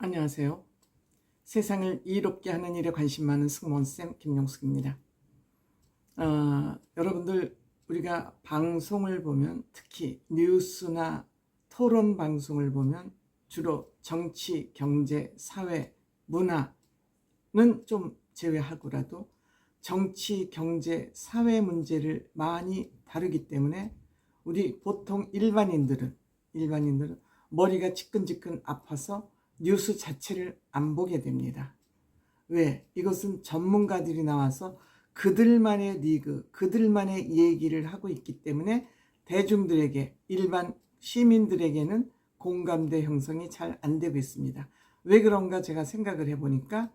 안녕하세요. 세상을 이롭게 하는 일에 관심 많은 승무원쌤 김용숙입니다. 여러분들, 우리가 방송을 보면, 특히 뉴스나 토론 방송을 보면 주로 정치, 경제, 사회, 문화는 좀 제외하고라도 정치, 경제, 사회 문제를 많이 다루기 때문에 우리 보통 일반인들은 머리가 지끈지끈 아파서 뉴스 자체를 안 보게 됩니다. 왜? 이것은 전문가들이 나와서 그들만의 리그, 그들만의 얘기를 하고 있기 때문에 대중들에게, 일반 시민들에게는 공감대 형성이 잘 안 되고 있습니다. 왜 그런가 제가 생각을 해보니까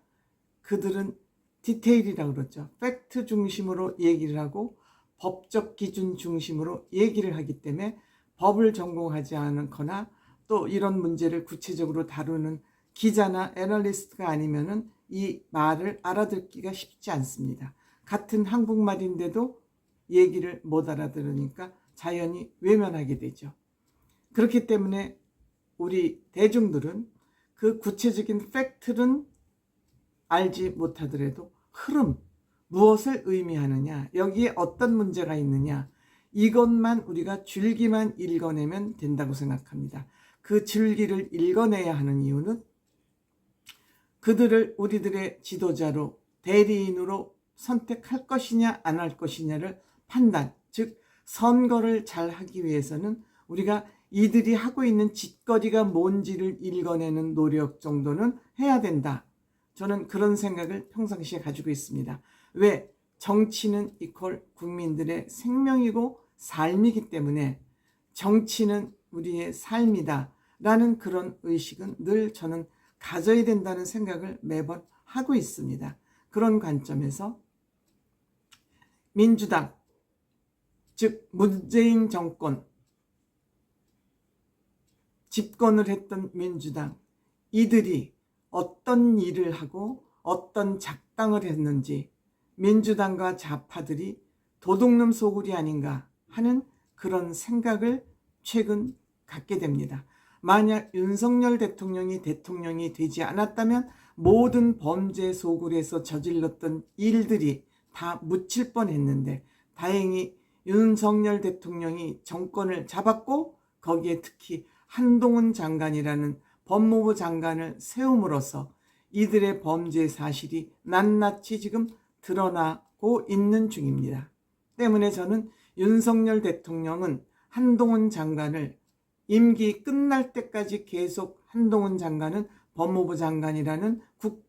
그들은 디테일이라고 그러죠. 팩트 중심으로 얘기를 하고 법적 기준 중심으로 얘기를 하기 때문에 법을 전공하지 않거나 또 이런 문제를 구체적으로 다루는 기자나 애널리스트가 아니면은 이 말을 알아듣기가 쉽지 않습니다. 같은 한국말인데도 얘기를 못 알아들으니까 자연히 외면하게 되죠. 그렇기 때문에 우리 대중들은 그 구체적인 팩트는 알지 못하더라도 흐름, 무엇을 의미하느냐, 여기에 어떤 문제가 있느냐, 이것만 우리가 줄기만 읽어내면 된다고 생각합니다. 그 줄기를 읽어내야 하는 이유는 그들을 우리들의 지도자로, 대리인으로 선택할 것이냐 안 할 것이냐를 판단, 즉 선거를 잘 하기 위해서는 우리가 이들이 하고 있는 짓거리가 뭔지를 읽어내는 노력 정도는 해야 된다. 저는 그런 생각을 평상시에 가지고 있습니다. 왜? 정치는 이퀄 국민들의 생명이고 삶이기 때문에 정치는 우리의 삶이다 라는 그런 의식은 늘 저는 가져야 된다는 생각을 매번 하고 있습니다. 그런 관점에서 민주당, 즉 문재인 정권, 집권을 했던 민주당, 이들이 어떤 일을 하고 어떤 작당을 했는지 민주당과 좌파들이 도둑놈 소굴이 아닌가 하는 그런 생각을 최근 갖게 됩니다. 만약 윤석열 대통령이 되지 않았다면 모든 범죄 소굴에서 저질렀던 일들이 다 묻힐 뻔했는데 다행히 윤석열 대통령이 정권을 잡았고 거기에 특히 한동훈 장관이라는 법무부 장관을 세움으로써 이들의 범죄 사실이 낱낱이 지금 드러나고 있는 중입니다. 때문에 저는 윤석열 대통령은 한동훈 장관을 임기 끝날 때까지 계속 한동훈 장관은 법무부 장관이라는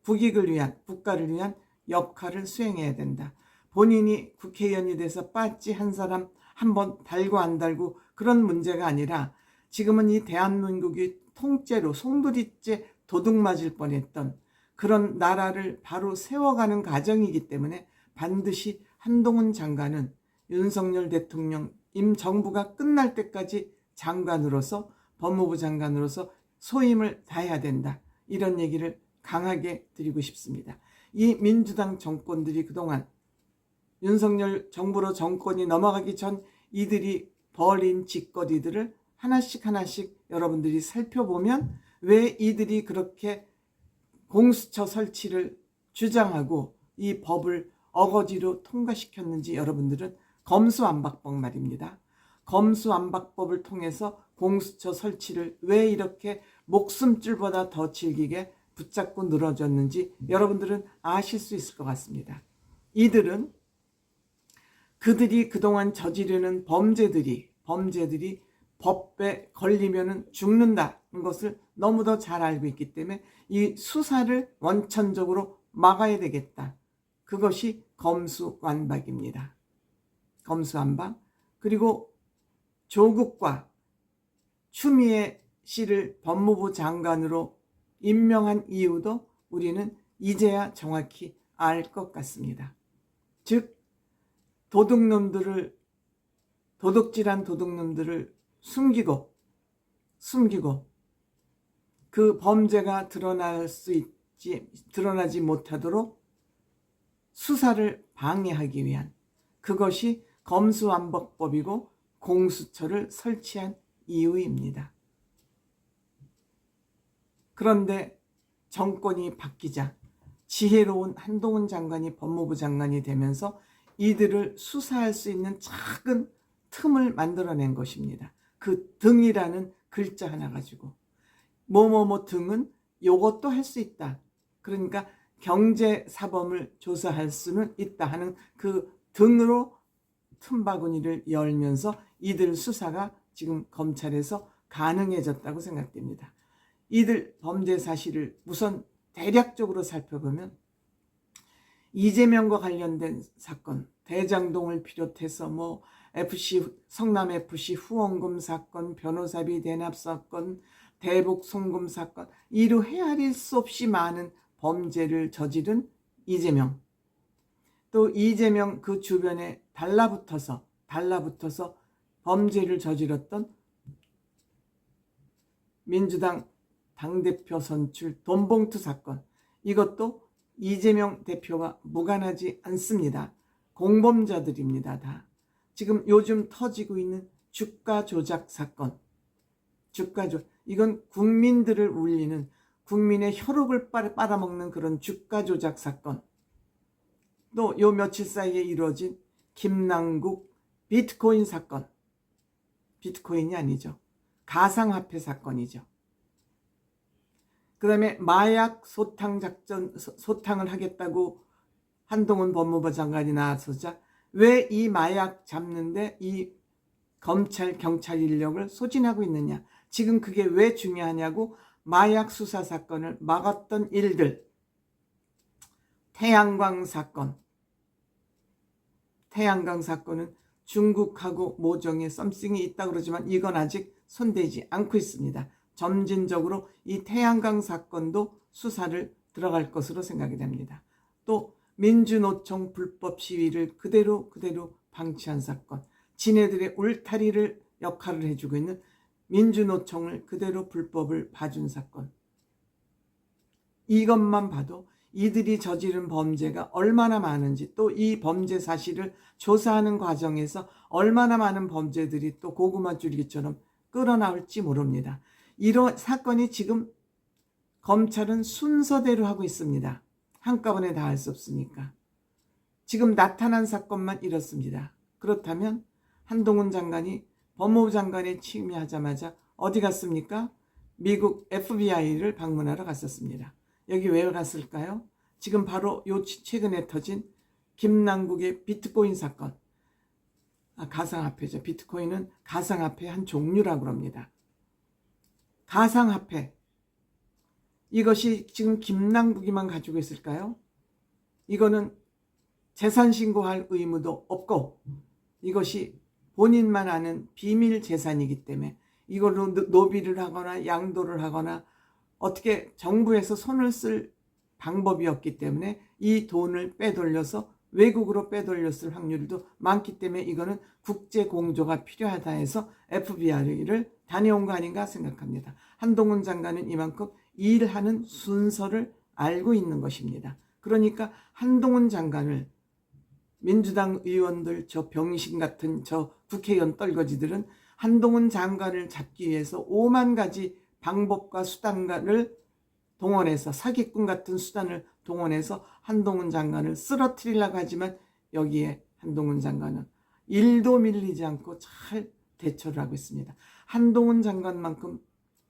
국익을 위한, 국가를 위한 역할을 수행해야 된다. 본인이 국회의원이 돼서 빠찌 한 사람 한 번 달고 안 달고 그런 문제가 아니라 지금은 이 대한민국이 통째로 송두리째 도둑 맞을 뻔했던 그런 나라를 바로 세워가는 과정이기 때문에 반드시 한동훈 장관은 윤석열 대통령 임정부가 끝날 때까지 장관으로서, 법무부 장관으로서 소임을 다해야 된다. 이런 얘기를 강하게 드리고 싶습니다. 이 민주당 정권들이 그동안 윤석열 정부로 정권이 넘어가기 전 이들이 벌인 짓거리들을 하나씩 여러분들이 살펴보면 왜 이들이 그렇게 공수처 설치를 주장하고 이 법을 어거지로 통과시켰는지 여러분들은 검수완박법 말입니다. 검수완박법을 통해서 공수처 설치를 왜 이렇게 목숨줄보다 더 질기게 붙잡고 늘어졌는지 여러분들은 아실 수 있을 것 같습니다. 이들은 그들이 그동안 저지르는 범죄들이 법에 걸리면 죽는다는 것을 너무도 잘 알고 있기 때문에 이 수사를 원천적으로 막아야 되겠다. 그것이 검수완박입니다. 검수완박. 그리고 조국과 추미애 씨를 법무부 장관으로 임명한 이유도 우리는 이제야 정확히 알 것 같습니다. 즉 도둑질한 도둑놈들을 숨기고 그 범죄가 드러나지 못하도록 수사를 방해하기 위한 그것이 검수완박법이고 공수처를 설치한 이유입니다. 그런데 정권이 바뀌자 지혜로운 한동훈 장관이 법무부 장관이 되면서 이들을 수사할 수 있는 작은 틈을 만들어낸 것입니다. 그 등이라는 글자 하나 가지고 뭐뭐뭐 등은 요것도 할 수 있다. 그러니까 경제사범을 조사할 수는 있다 하는 그 등으로 틈바구니를 열면서 이들 수사가 지금 검찰에서 가능해졌다고 생각됩니다. 이들 범죄 사실을 우선 대략적으로 살펴보면 이재명과 관련된 사건, 대장동을 비롯해서 뭐 성남 FC 후원금 사건, 변호사비 대납 사건, 대북 송금 사건, 이루 헤아릴 수 없이 많은 범죄를 저지른 이재명, 또 이재명 그 주변에 달라붙어서 범죄를 저질렀던 민주당 당대표 선출 돈봉투 사건, 이것도 이재명 대표와 무관하지 않습니다. 공범자들입니다. 다. 지금 요즘 터지고 있는 주가 조작 사건, 이건 국민들을 울리는, 국민의 혈육을 빨아먹는 그런 주가 조작 사건, 또 요 며칠 사이에 이루어진 김남국 비트코인 사건, 비트코인이 아니죠, 가상화폐 사건이죠. 그 다음에 마약 소탕을 하겠다고 한동훈 법무부 장관이 나서자 왜 이 마약 잡는데 이 검찰, 경찰 인력을 소진하고 있느냐, 지금 그게 왜 중요하냐고 마약 수사 사건을 막았던 일들, 태양광 사건은 중국하고 모종의 썸씽이 있다고 그러지만 이건 아직 손대지 않고 있습니다. 점진적으로 이 태양광 사건도 수사를 들어갈 것으로 생각이 됩니다. 또 민주노총 불법 시위를 그대로 방치한 사건, 지네들의 울타리를 역할을 해주고 있는 민주노총을 그대로 불법을 봐준 사건, 이것만 봐도 이들이 저지른 범죄가 얼마나 많은지, 또 이 범죄 사실을 조사하는 과정에서 얼마나 많은 범죄들이 또 고구마 줄기처럼 끌어나올지 모릅니다. 이런 사건이 지금 검찰은 순서대로 하고 있습니다. 한꺼번에 다 할 수 없으니까. 지금 나타난 사건만 이렇습니다. 그렇다면 한동훈 장관이 법무부 장관에 취임하자마자 어디 갔습니까? 미국 FBI를 방문하러 갔었습니다. 여기 왜 갔을까요? 지금 바로 요 최근에 터진 김남국의 비트코인 사건, 가상화폐죠. 비트코인은 가상화폐의 한 종류라고 합니다. 가상화폐, 이것이 지금 김남국이만 가지고 있을까요? 이거는 재산 신고할 의무도 없고 이것이 본인만 아는 비밀 재산이기 때문에 이걸로 노비를 하거나 양도를 하거나 어떻게 정부에서 손을 쓸 방법이 없기 때문에 이 돈을 빼돌려서 외국으로 빼돌렸을 확률도 많기 때문에 이거는 국제 공조가 필요하다 해서 FBI를 다녀온 거 아닌가 생각합니다. 한동훈 장관은 이만큼 일하는 순서를 알고 있는 것입니다. 그러니까 한동훈 장관을 민주당 의원들, 저 병신 같은 저 국회의원 떨거지들은 한동훈 장관을 잡기 위해서 5만 가지 방법과 수단을 동원해서, 사기꾼 같은 수단을 동원해서 한동훈 장관을 쓰러뜨리려고 하지만 여기에 한동훈 장관은 일도 밀리지 않고 잘 대처를 하고 있습니다. 한동훈 장관만큼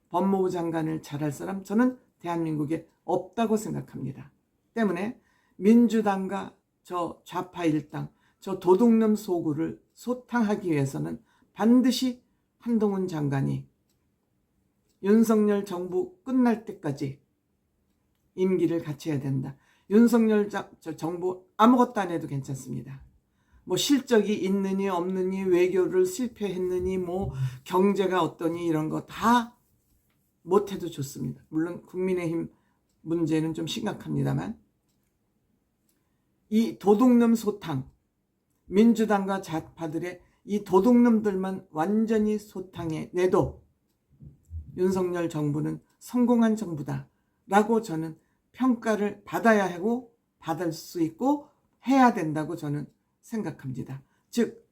법무부 장관을 잘할 사람 저는 대한민국에 없다고 생각합니다. 때문에 민주당과 저 좌파 일당, 저 도둑놈 소구를 소탕하기 위해서는 반드시 한동훈 장관이 윤석열 정부 끝날 때까지 임기를 같이 해야 된다. 윤석열 정부 아무것도 안 해도 괜찮습니다. 뭐 실적이 있느니 없느니, 외교를 실패했느니, 뭐 경제가 어떠니, 이런 거 다 못해도 좋습니다. 물론 국민의힘 문제는 좀 심각합니다만 이 도둑놈 소탕, 민주당과 좌파들의 이 도둑놈들만 완전히 소탕해 내도 윤석열 정부는 성공한 정부다 라고 저는 평가를 받아야 하고 받을 수 있고 해야 된다고 저는 생각합니다. 즉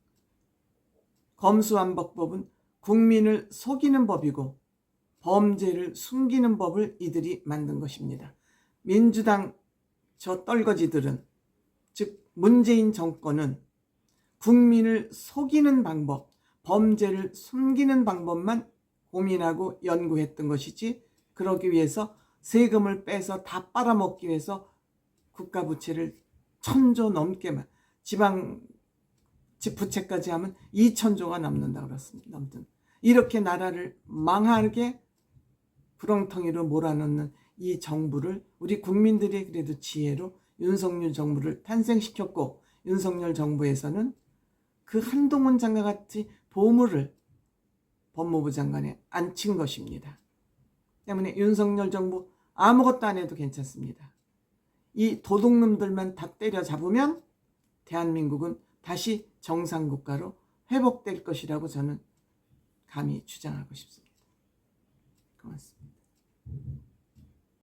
검수완박법은 국민을 속이는 법이고 범죄를 숨기는 법을 이들이 만든 것입니다. 민주당 저 떨거지들은, 즉 문재인 정권은 국민을 속이는 방법, 범죄를 숨기는 방법만 고민하고 연구했던 것이지, 그러기 위해서 세금을 빼서 다 빨아먹기 위해서 국가 부채를 1,000조 넘게만, 지방 부채까지 하면 2,000조가 넘는다고 그랬습니다. 넘든 이렇게 나라를 망하게 구렁텅이로 몰아넣는 이 정부를 우리 국민들이 그래도 지혜로 윤석열 정부를 탄생시켰고, 윤석열 정부에서는 그 한동훈 장관 같이 보물을 법무부 장관에 앉힌 것입니다. 때문에 윤석열 정부 아무것도 안 해도 괜찮습니다. 이 도둑놈들만 다 때려잡으면 대한민국은 다시 정상국가로 회복될 것이라고 저는 감히 주장하고 싶습니다. 고맙습니다.